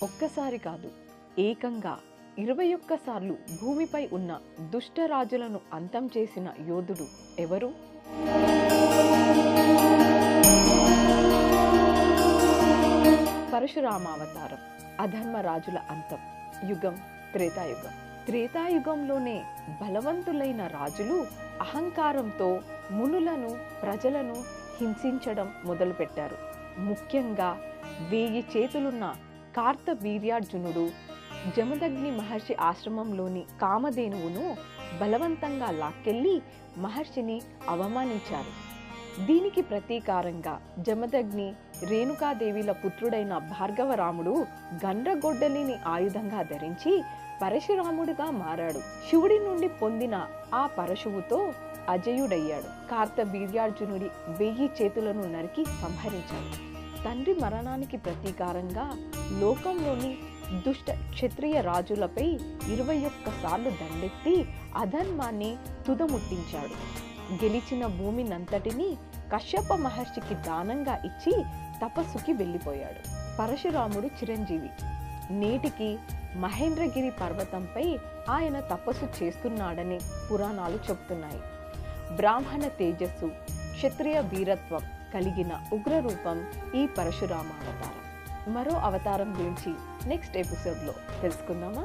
ఒక్కసారి కాదు, ఏకంగా 21 సార్లు భూమిపై ఉన్న దుష్టరాజులను అంతం చేసిన యోధుడు ఎవరు? పరశురామావతారం. అధర్మరాజుల అంతం. యుగం త్రేతాయుగం. త్రేతాయుగంలోనే బలవంతులైన రాజులు అహంకారంతో మునులను, ప్రజలను హింసించడం మొదలుపెట్టారు. ముఖ్యంగా 1000 చేతులున్న కార్తవీర్యార్జునుడు జమదగ్ని మహర్షి ఆశ్రమంలోని కామధేనువును బలవంతంగా లాక్కెళ్లి మహర్షిని అవమానించారు. దీనికి ప్రతీకారంగా జమదగ్ని రేణుకాదేవిల పుత్రుడైన భార్గవరాముడు గండ్రగొడ్డలిని ఆయుధంగా ధరించి పరశురాముడిగా మారాడు. శివుడి నుండి పొందిన ఆ పరశువుతో అజయుడయ్యాడు. కార్తవీర్యార్జునుడి 1000 చేతులను నరికి సంహరించాడు. తండ్రి మరణానికి ప్రతీకారంగా లోకంలోని దుష్ట క్షత్రియ రాజులపై 21 సార్లు దండెత్తి అధర్మాన్ని తుదముట్టించాడు. గెలిచిన భూమినంతటినీ కశ్యప మహర్షికి దానంగా ఇచ్చి తపస్సుకి వెళ్ళిపోయాడు. పరశురాముడు చిరంజీవి. నేటికి మహేంద్రగిరి పర్వతంపై ఆయన తపస్సు చేస్తున్నాడని పురాణాలు చెబుతున్నాయి. బ్రాహ్మణ తేజస్సు, క్షత్రియ వీరత్వం కలిగిన ఉగ్రరూపం ఈ పరశురామ అవతారం. మరో అవతారం గురించి నెక్స్ట్ ఎపిసోడ్లో తెలుసుకుందామా?